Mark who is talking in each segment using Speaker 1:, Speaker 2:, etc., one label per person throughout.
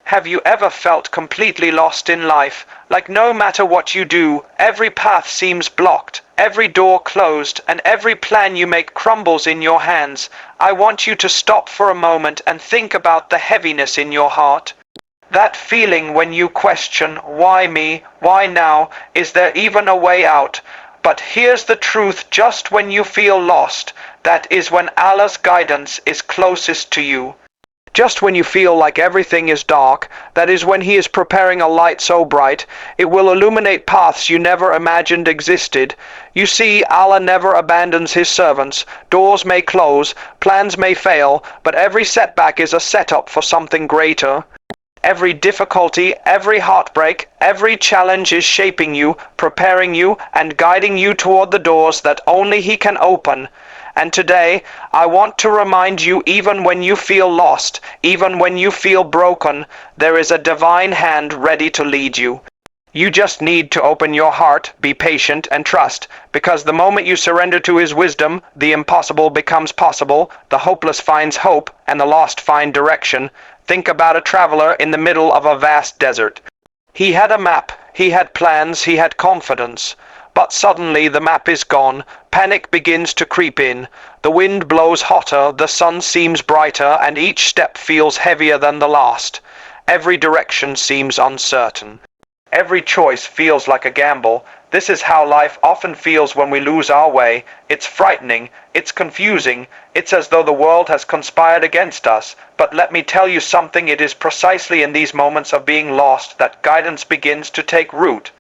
Speaker 1: Have you ever felt completely lost in life, like no matter what you do, every path seems blocked, every door closed, and every plan you make crumbles in your hands? I want you to stop for a moment and think about the heaviness in your heart. That feeling when you question, why me, why now, is there even a way out? But here's the truth, just when you feel lost, that is when Allah's guidance is closest to you. Just when you feel like everything is dark, that is when He is preparing a light so bright, it will illuminate paths you never imagined existed. You see, Allah never abandons His servants. Doors may close, plans may fail, but every setback is a setup for something greater. Every difficulty, every heartbreak, every challenge is shaping you, preparing you, and guiding you toward the doors that only He can open. And today, I want to remind you, even when you feel lost, even when you feel broken, there is a divine hand ready to lead you. You just need to open your heart, be patient, and trust, because the moment you surrender to His wisdom, the impossible becomes possible, the hopeless finds hope, and the lost find direction. Think about a traveler in the middle of a vast desert. He had a map, he had plans, he had confidence. But suddenly the map is gone, panic begins to creep in. The wind blows hotter, the sun seems brighter, and each step feels heavier than the last. Every direction seems uncertain. Every choice feels like a gamble. This is how life often feels when we lose our way. It's frightening, it's confusing, it's as though the world has conspired against us. But let me tell you something, it is precisely in these moments of being lost that guidance begins to take root.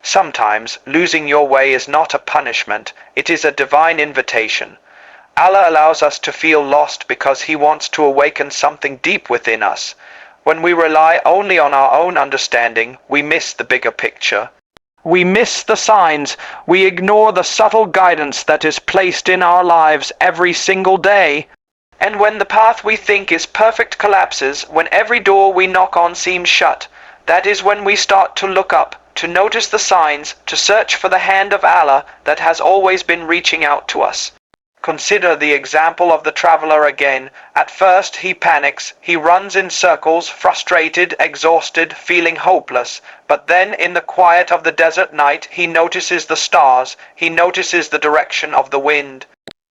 Speaker 1: Sometimes, losing your way is not a punishment, it is a divine invitation. Allah allows us to feel lost because He wants to awaken something deep within us. When we rely only on our own understanding, we miss the bigger picture. We miss the signs, we ignore the subtle guidance that is placed in our lives every single day. And when the path we think is perfect collapses, when every door we knock on seems shut, that is when we start to look up, to notice the signs, to search for the hand of Allah that has always been reaching out to us. Consider the example of the traveler again. At first he panics, he runs in circles, frustrated, exhausted, feeling hopeless. But then in the quiet of the desert night he notices the stars, he notices the direction of the wind.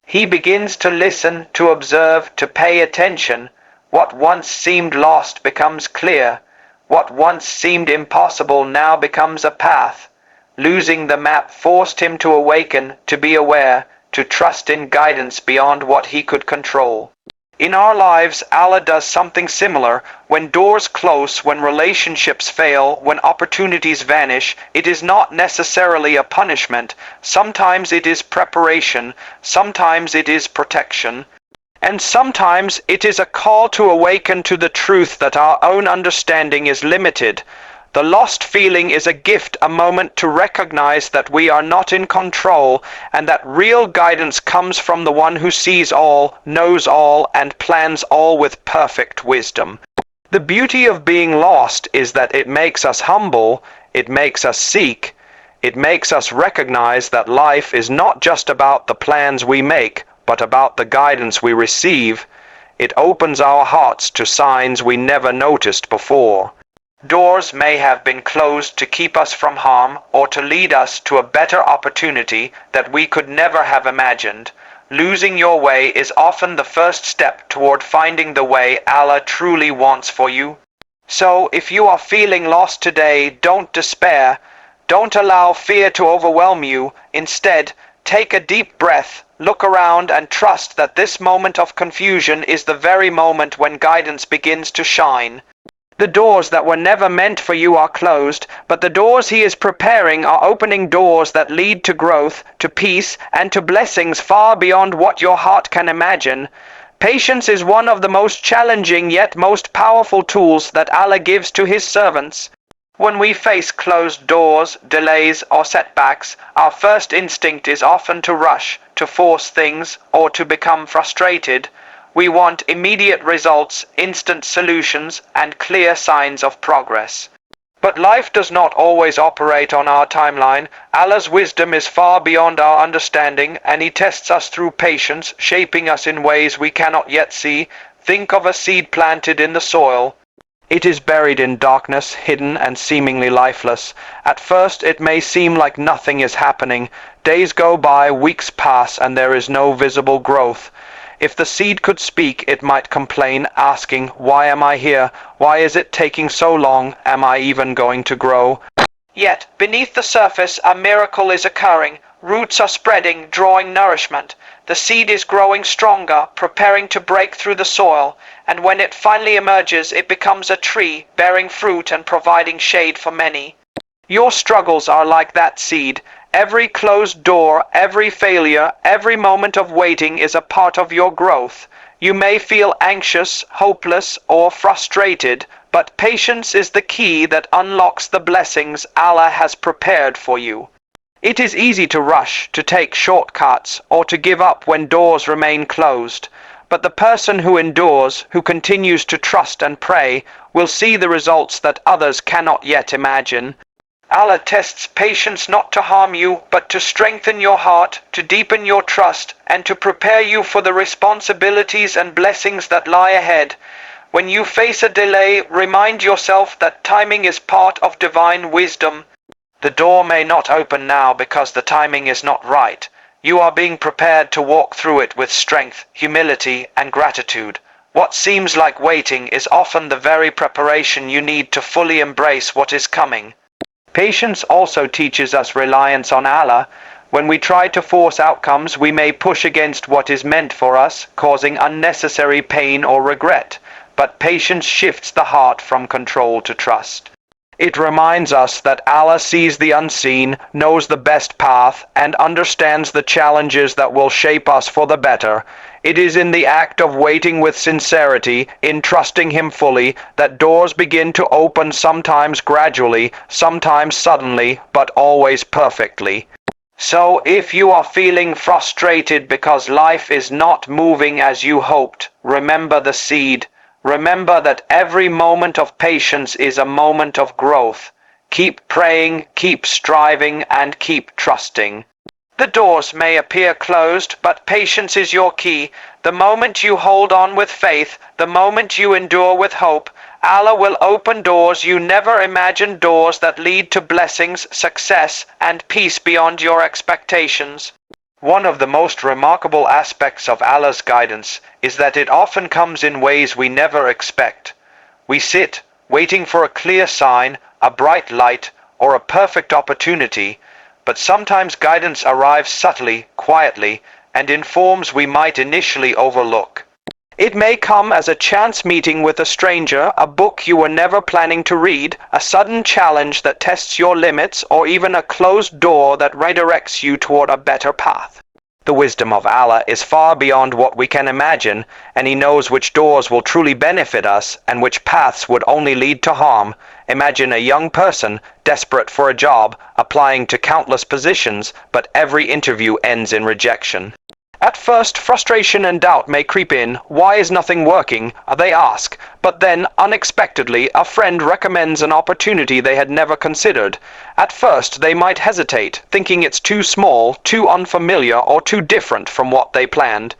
Speaker 1: He begins to listen, to observe, to pay attention. What once seemed lost becomes clear. What once seemed impossible now becomes a path. Losing the map forced him to awaken, to be aware, to trust in guidance beyond what he could control. In our lives, Allah does something similar. When doors close, when relationships fail, when opportunities vanish, it is not necessarily a punishment. Sometimes it is preparation, sometimes it is protection. And sometimes it is a call to awaken to the truth that our own understanding is limited. The lost feeling is a gift, a moment to recognize that we are not in control, and that real guidance comes from the one who sees all, knows all, and plans all with perfect wisdom. The beauty of being lost is that it makes us humble, it makes us seek, it makes us recognize that life is not just about the plans we make, but about the guidance we receive. It opens our hearts to signs we never noticed before. Doors may have been closed to keep us from harm or to lead us to a better opportunity that we could never have imagined. Losing your way is often the first step toward finding the way Allah truly wants for you. So, if you are feeling lost today, don't despair. Don't allow fear to overwhelm you. Instead, take a deep breath, look around, and trust that this moment of confusion is the very moment when guidance begins to shine. The doors that were never meant for you are closed, but the doors He is preparing are opening doors that lead to growth, to peace, and to blessings far beyond what your heart can imagine. Patience is one of the most challenging yet most powerful tools that Allah gives to His servants. When we face closed doors, delays, or setbacks, our first instinct is often to rush, to force things, or to become frustrated. We want immediate results, instant solutions, and clear signs of progress. But life does not always operate on our timeline. Allah's wisdom is far beyond our understanding, and He tests us through patience, shaping us in ways we cannot yet see. Think of a seed planted in the soil. It is buried in darkness, hidden and seemingly lifeless. At first it may seem like nothing is happening. Days go by, weeks pass, and there is no visible growth. If the seed could speak, it might complain, asking, "Why am I here? Why is it taking so long? Am I even going to grow?" Yet, beneath the surface, a miracle is occurring. Roots are spreading, drawing nourishment. The seed is growing stronger, preparing to break through the soil, and when it finally emerges, it becomes a tree, bearing fruit and providing shade for many. Your struggles are like that seed. Every closed door, every failure, every moment of waiting is a part of your growth. You may feel anxious, hopeless, or frustrated, but patience is the key that unlocks the blessings Allah has prepared for you. It is easy to rush, to take shortcuts, or to give up when doors remain closed. But the person who endures, who continues to trust and pray, will see the results that others cannot yet imagine. Allah tests patience not to harm you, but to strengthen your heart, to deepen your trust, and to prepare you for the responsibilities and blessings that lie ahead. When you face a delay, remind yourself that timing is part of divine wisdom. The door may not open now because the timing is not right. You are being prepared to walk through it with strength, humility, and gratitude. What seems like waiting is often the very preparation you need to fully embrace what is coming. Patience also teaches us reliance on Allah. When we try to force outcomes, we may push against what is meant for us, causing unnecessary pain or regret. But patience shifts the heart from control to trust. It reminds us that Allah sees the unseen, knows the best path, and understands the challenges that will shape us for the better. It is in the act of waiting with sincerity, in trusting Him fully, that doors begin to open, sometimes gradually, sometimes suddenly, but always perfectly. So, if you are feeling frustrated because life is not moving as you hoped, remember the seed. Remember that every moment of patience is a moment of growth. Keep praying, keep striving, and keep trusting. The doors may appear closed, but patience is your key. The moment you hold on with faith, the moment you endure with hope, Allah will open doors you never imagined, doors that lead to blessings, success, and peace beyond your expectations. One of the most remarkable aspects of Allah's guidance is that it often comes in ways we never expect. We sit, waiting for a clear sign, a bright light, or a perfect opportunity, but sometimes guidance arrives subtly, quietly, and in forms we might initially overlook. It may come as a chance meeting with a stranger, a book you were never planning to read, a sudden challenge that tests your limits, or even a closed door that redirects you toward a better path. The wisdom of Allah is far beyond what we can imagine, and He knows which doors will truly benefit us and which paths would only lead to harm. Imagine a young person, desperate for a job, applying to countless positions, but every interview ends in rejection. At first, frustration and doubt may creep in. Why is nothing working? They ask. But then, unexpectedly, a friend recommends an opportunity they had never considered. At first, they might hesitate, thinking it's too small, too unfamiliar, or too different from what they planned.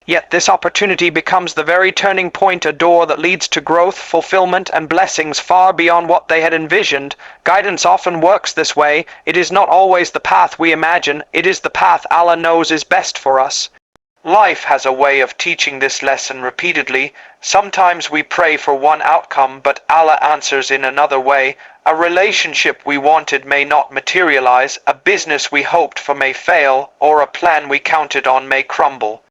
Speaker 1: Yet this opportunity becomes the very turning point, a door that leads to growth, fulfillment, and blessings far beyond what they had envisioned. Guidance often works this way. It is not always the path we imagine. It is the path Allah knows is best for us. Life has a way of teaching this lesson repeatedly. Sometimes we pray for one outcome, but Allah answers in another way. A relationship we wanted may not materialize, a business we hoped for may fail, or a plan we counted on may crumble.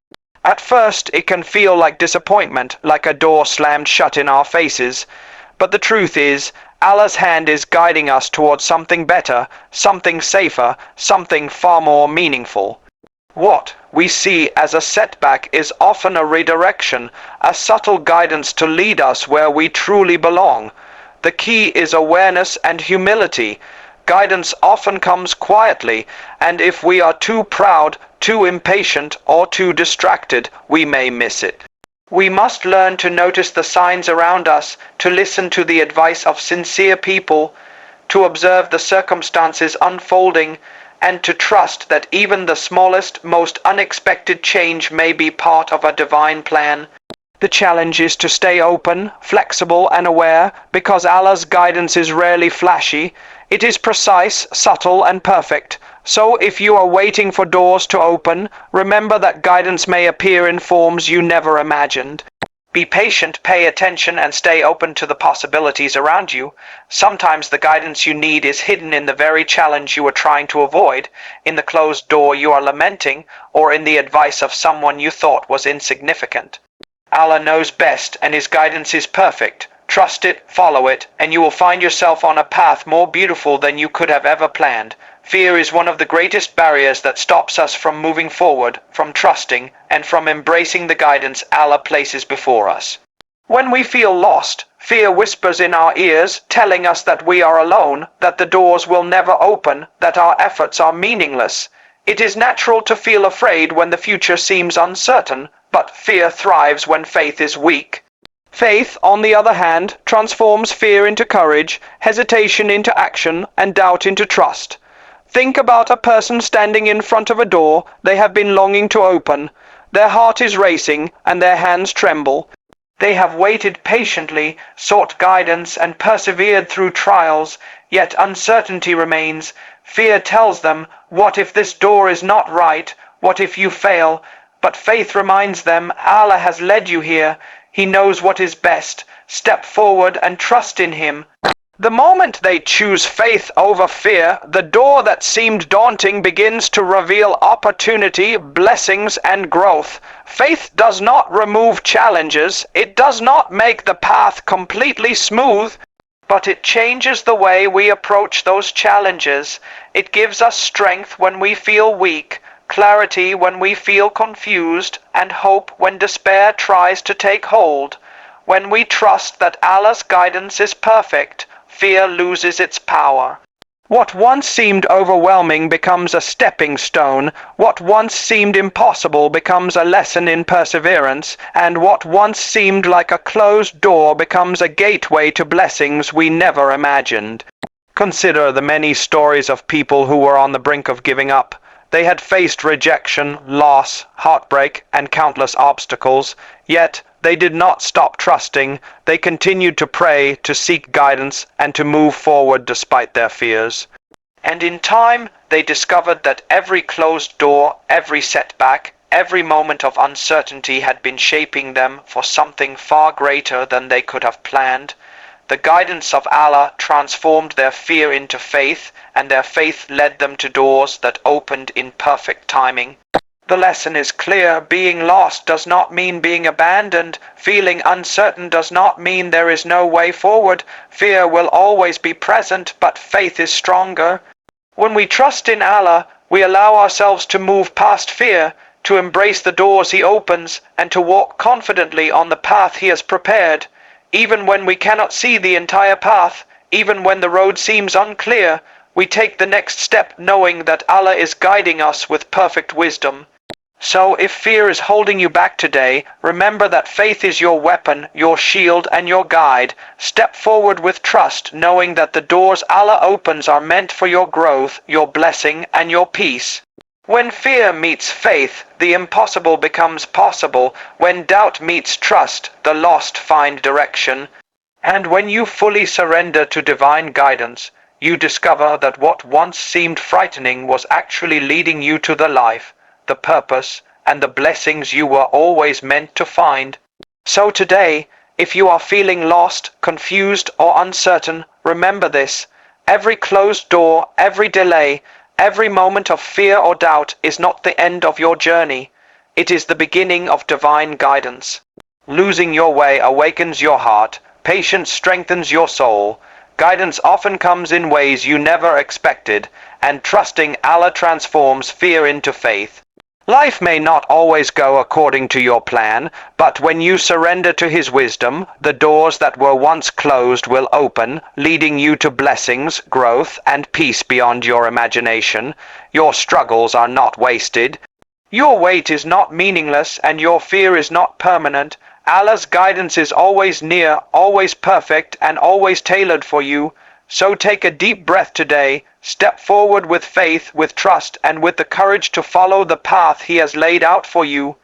Speaker 1: At first, it can feel like disappointment, like a door slammed shut in our faces. But the truth is, Allah's hand is guiding us towards something better, something safer, something far more meaningful. What we see as a setback is often a redirection, a subtle guidance to lead us where we truly belong. The key is awareness and humility. Guidance often comes quietly, and if we are too proud, too impatient, or too distracted, we may miss it. We must learn to notice the signs around us, to listen to the advice of sincere people, to observe the circumstances unfolding, and to trust that even the smallest, most unexpected change may be part of a divine plan. The challenge is to stay open, flexible and aware, because Allah's guidance is rarely flashy. It is precise, subtle and perfect. So if you are waiting for doors to open, remember that guidance may appear in forms you never imagined. Be patient, pay attention and stay open to the possibilities around you. Sometimes the guidance you need is hidden in the very challenge you are trying to avoid, in the closed door you are lamenting, or in the advice of someone you thought was insignificant. Allah knows best and His guidance is perfect. Trust it, follow it, and you will find yourself on a path more beautiful than you could have ever planned. Fear is one of the greatest barriers that stops us from moving forward, from trusting, and from embracing the guidance Allah places before us. When we feel lost, fear whispers in our ears, telling us that we are alone, that the doors will never open, that our efforts are meaningless. It is natural to feel afraid when the future seems uncertain, but fear thrives when faith is weak. Faith, on the other hand, transforms fear into courage, hesitation into action, and doubt into trust. Think about a person standing in front of a door they have been longing to open. Their heart is racing, and their hands tremble. They have waited patiently, sought guidance, and persevered through trials, yet uncertainty remains. Fear tells them, what if this door is not right? What if you fail? But faith reminds them, Allah has led you here. He knows what is best. Step forward and trust in Him. The moment they choose faith over fear, the door that seemed daunting begins to reveal opportunity, blessings, and growth. Faith does not remove challenges. It does not make the path completely smooth, but it changes the way we approach those challenges. It gives us strength when we feel weak, clarity when we feel confused, and hope when despair tries to take hold. When we trust that Allah's guidance is perfect, fear loses its power. What once seemed overwhelming becomes a stepping stone. What once seemed impossible becomes a lesson in perseverance. And what once seemed like a closed door becomes a gateway to blessings we never imagined. Consider the many stories of people who were on the brink of giving up. They had faced rejection, loss, heartbreak, and countless obstacles, yet they did not stop trusting. They continued to pray, to seek guidance, and to move forward despite their fears. And in time, they discovered that every closed door, every setback, every moment of uncertainty had been shaping them for something far greater than they could have planned. The guidance of Allah transformed their fear into faith, and their faith led them to doors that opened in perfect timing. The lesson is clear. Being lost does not mean being abandoned. Feeling uncertain does not mean there is no way forward. Fear will always be present, but faith is stronger. When we trust in Allah, we allow ourselves to move past fear, to embrace the doors He opens, and to walk confidently on the path He has prepared. Even when we cannot see the entire path, even when the road seems unclear, we take the next step knowing that Allah is guiding us with perfect wisdom. So if fear is holding you back today, remember that faith is your weapon, your shield, and your guide. Step forward with trust, knowing that the doors Allah opens are meant for your growth, your blessing, and your peace. When fear meets faith, the impossible becomes possible. When doubt meets trust, the lost find direction. And when you fully surrender to divine guidance, you discover that what once seemed frightening was actually leading you to the life, the purpose, and the blessings you were always meant to find. So today, if you are feeling lost, confused, or uncertain, remember this. Every closed door, every delay, every moment of fear or doubt is not the end of your journey. It is the beginning of divine guidance. Losing your way awakens your heart. Patience strengthens your soul. Guidance often comes in ways you never expected, and trusting Allah transforms fear into faith. Life may not always go according to your plan, but when you surrender to His wisdom, the doors that were once closed will open, leading you to blessings, growth, and peace beyond your imagination. Your struggles are not wasted. Your wait is not meaningless, and your fear is not permanent. Allah's guidance is always near, always perfect, and always tailored for you. So take a deep breath today. Step forward with faith, with trust, and with the courage to follow the path He has laid out for you.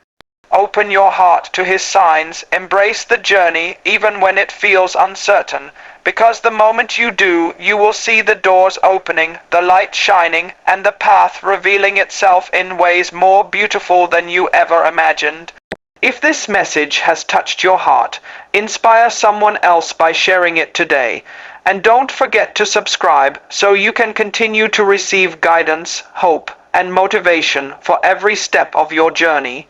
Speaker 1: Open your heart to His signs, embrace the journey even when it feels uncertain, because the moment you do, you will see the doors opening, the light shining, and the path revealing itself in ways more beautiful than you ever imagined. If this message has touched your heart, inspire someone else by sharing it today. And don't forget to subscribe so you can continue to receive guidance, hope, and motivation for every step of your journey.